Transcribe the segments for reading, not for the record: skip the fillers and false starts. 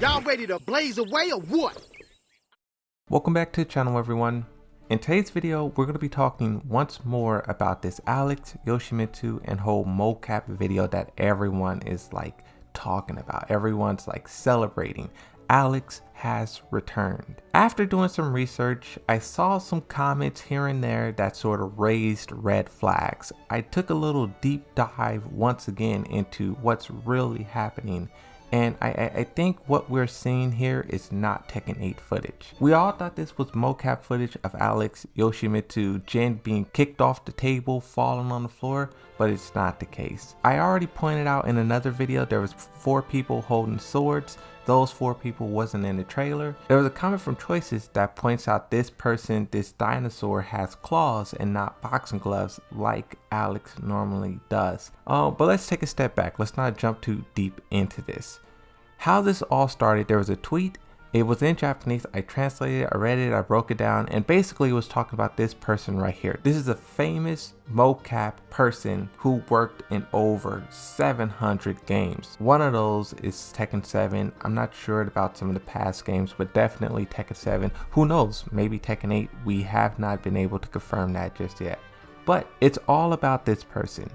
Y'all ready to blaze away or what? Welcome back to the channel, everyone. In today's video, we're going to be talking once more about this Alex, Yoshimitsu, and whole mocap video that everyone is like talking about. Everyone's like celebrating. Alex has returned. After doing some research, I saw some comments here and there that sort of raised red flags. I took a little deep dive once again into what's really happening. And I think what we're seeing here is not Tekken 8 footage. We all thought this was mocap footage of Alex, Yoshimitsu, Jin being kicked off the table, falling on the floor, but it's not the case. I already pointed out in another video there was 4 people holding swords. Those 4 people wasn't in the trailer. There was a comment from Choices that points out this dinosaur has claws and not boxing gloves like Alex normally does. But let's take a step back. Let's not jump too deep into this. How this all started, there was a tweet. It was in Japanese. I translated it, I read it, I broke it down, and basically it was talking about this person right here. This is a famous mocap person who worked in over 700 games. One of those is Tekken 7. I'm not sure about some of the past games, but definitely Tekken 7. Who knows? Maybe Tekken 8. We have not been able to confirm that just yet. But it's all about this person.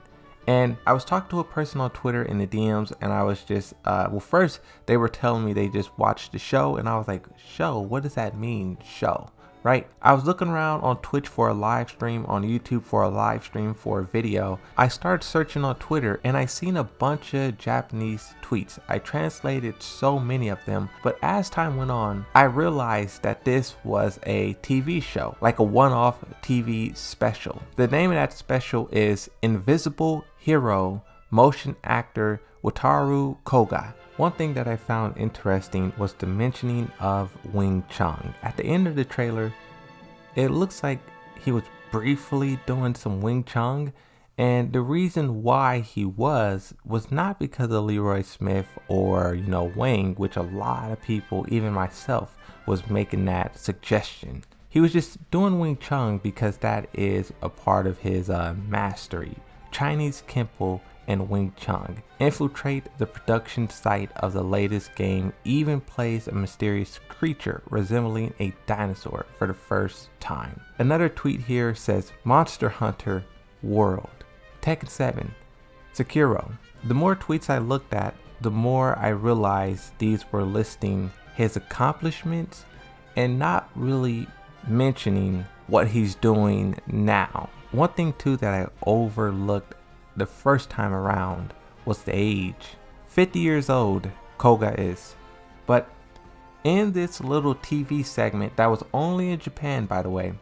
And I was talking to a person on Twitter in the DMs, and I was just, well, first they were telling me they just watched the show, and I was like, show? What does that mean, show? Right? I was looking around on Twitch for a live stream, on YouTube for a live stream for a video. I started searching on Twitter, and I seen a bunch of Japanese tweets. I translated so many of them, but as time went on, I realized that this was a TV show, like a one-off TV special. The name of that special is Invisible Hero Motion Actor Wataru Koga. One thing that I found interesting was the mentioning of Wing Chun. At the end of the trailer, it looks like he was briefly doing some Wing Chun, and the reason why he was not because of Leroy Smith or, you know, Wing, which a lot of people, even myself, was making that suggestion. He was just doing Wing Chun because that is a part of his mastery. Chinese Kempo and Wing Chun. Infiltrate the production site of the latest game, even plays a mysterious creature resembling a dinosaur for the first time. Another tweet here says Monster Hunter World, Tekken 7, Sekiro. The more tweets I looked at, the more I realized these were listing his accomplishments and not really mentioning what he's doing now. One thing too that I overlooked the first time around was the age. 50 years old Koga is. But in this little TV segment that was only in Japan, by the way,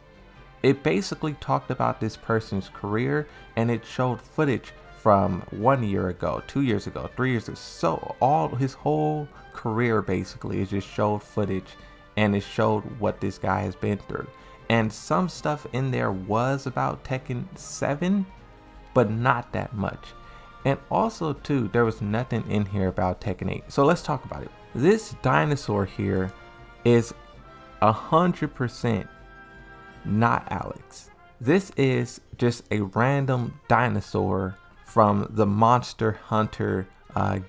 it basically talked about this person's career, and it showed footage from 1 year ago, 2 years ago, 3 years ago. So all his whole career basically, it just showed footage, and it showed what this guy has been through. And some stuff in there was about Tekken 7, but not that much. And also too, there was nothing in here about Tekken 8. So let's talk about it. This dinosaur here is 100% not Alex. This is just a random dinosaur from the Monster Hunter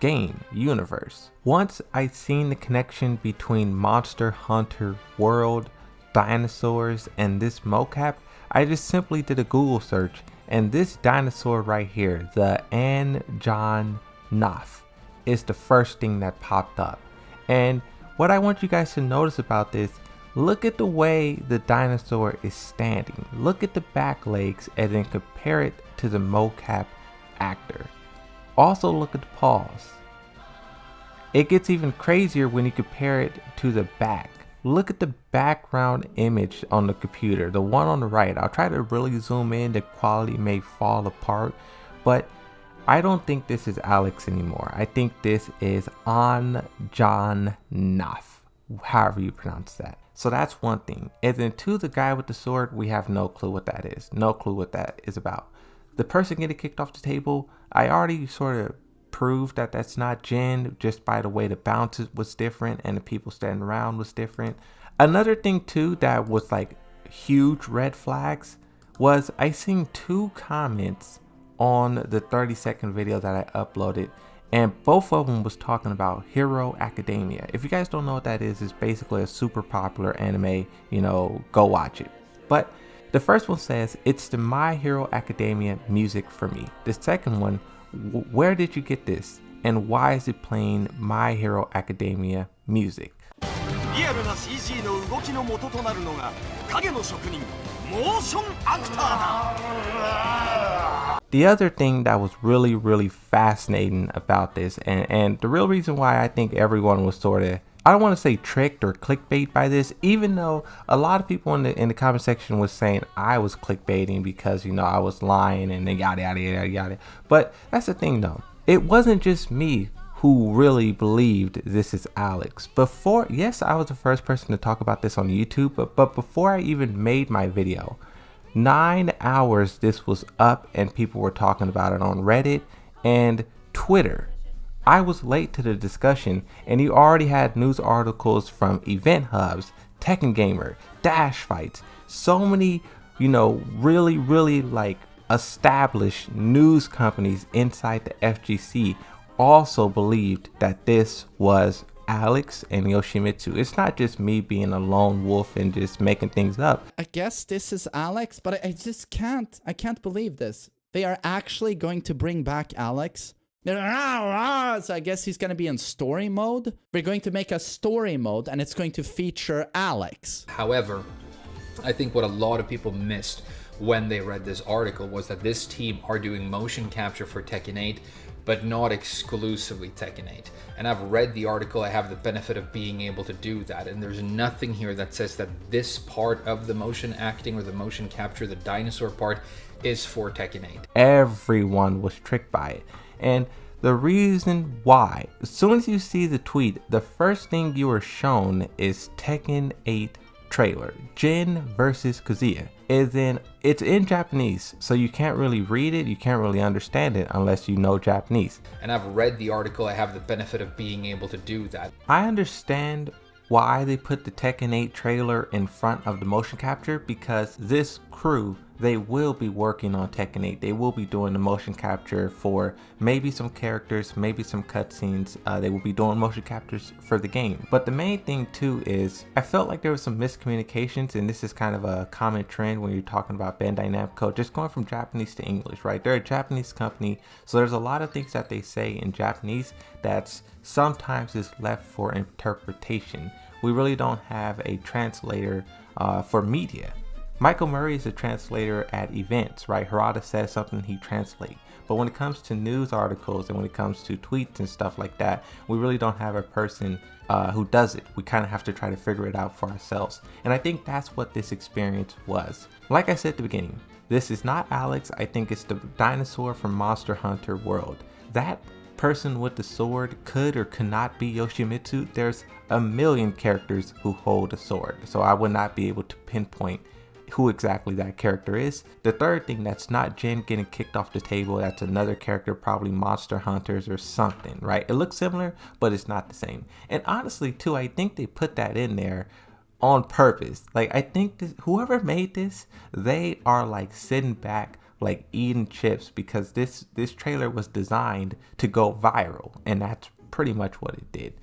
game universe. Once I seen the connection between Monster Hunter World, dinosaurs, and this mocap, I just simply did a Google search, and this dinosaur right here, the Anjan Naf, is the first thing that popped up. And what I want you guys to notice about this, look at the way the dinosaur is standing. Look at the back legs and then compare it to the mocap actor. Also look at the paws. It gets even crazier when you compare it to the back. Look at the background image on the computer, the one on the right. I'll try to really zoom in, the quality may fall apart, but I don't think this is Alex anymore. I think this is Anjan Naf, however you pronounce that. So that's one thing. And then to the guy with the sword, we have no clue what that is. No clue what that is about. The person getting kicked off the table, I already sort of proved that that's not Jin just by the way the bounces was different and the people standing around was different. Another thing too that was like huge red flags was I seen 2 comments on the 30-second video that I uploaded, and both of them was talking about Hero Academia. If you guys don't know what that is, it's basically a super popular anime, you know, go watch it. But the first one says, it's the My Hero Academia music for me. The second one, where did you get this? And why is it playing My Hero Academia music? The other thing that was really fascinating about this, and the real reason why I think everyone was sort of, I don't want to say tricked or clickbait by this, even though a lot of people in the comment section was saying I was clickbaiting because, you know, I was lying and yada yada yada yada. But that's the thing though, it wasn't just me who really believed this is Alex. Before, yes, I was the first person to talk about this on YouTube, but before I even made my video, 9 hours this was up and people were talking about it on Reddit and Twitter. I was late to the discussion and you already had news articles from Event Hubs, Tekken Gamer, Dash Fights, so many, you know, really like established news companies inside the FGC also believed that this was Alex and Yoshimitsu. It's not just me being a lone wolf and just making things up. I guess this is Alex, but I just can't. I can't believe this. They are actually going to bring back Alex. So I guess he's going to be in story mode. We're going to make a story mode and it's going to feature Alex. However, I think what a lot of people missed when they read this article was that this team are doing motion capture for Tekken 8, but not exclusively Tekken 8. And I've read the article, I have the benefit of being able to do that, and there's nothing here that says that this part of the motion acting or the motion capture, the dinosaur part, is for Tekken 8. Everyone was tricked by it. And the reason why, as soon as you see the tweet, the first thing you are shown is Tekken 8 trailer, Jin versus Kazuya. It's in Japanese, so you can't really read it, you can't really understand it unless you know Japanese. And I've read the article, I have the benefit of being able to do that. I understand why they put the Tekken 8 trailer in front of the motion capture, because this crew, they will be working on Tekken 8. They will be doing the motion capture for maybe some characters, maybe some cutscenes. They will be doing motion captures for the game. But the main thing too is, I felt like there was some miscommunications, and this is kind of a common trend when you're talking about Bandai Namco, just going from Japanese to English, right? They're a Japanese company, so there's a lot of things that they say in Japanese that's sometimes is left for interpretation. We really don't have a translator for media. Michael Murray is a translator at events, right? Harada says something, he translates. But when it comes to news articles and when it comes to tweets and stuff like that, we really don't have a person who does it. We kind of have to try to figure it out for ourselves. And I think that's what this experience was. Like I said at the beginning, this is not Alex. I think it's the dinosaur from Monster Hunter World. That person with the sword could or could not be Yoshimitsu. There's a million characters who hold a sword, so I would not be able to pinpoint who exactly that character is. The third thing, that's not Jin getting kicked off the table. That's another character, probably Monster Hunters or something, right? It looks similar, but it's not the same. And honestly too, I think they put that in there on purpose. Like, I think whoever made this, they are like sitting back like eating chips, because this trailer was designed to go viral, and that's pretty much what it did.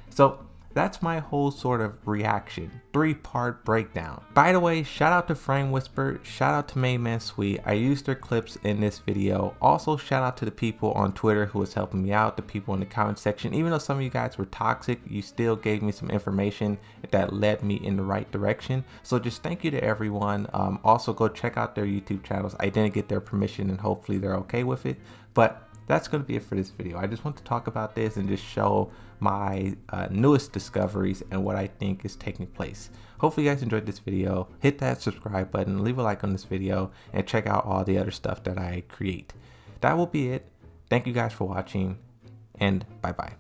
So that's my whole sort of reaction, 3-part breakdown. By the way, shout out to Frame Whisper, shout out to Main Man Sweet. I used their clips in this video. Also shout out to the people on Twitter who was helping me out, the people in the comment section. Even though some of you guys were toxic, you still gave me some information that led me in the right direction. So just thank you to everyone. Also go check out their YouTube channels. I didn't get their permission and hopefully they're okay with it. But that's going to be it for this video. I just want to talk about this and just show my newest discoveries and what I think is taking place. Hopefully you guys enjoyed this video. Hit that subscribe button, leave a like on this video, and check out all the other stuff that I create. That will be it. Thank you guys for watching, and bye bye.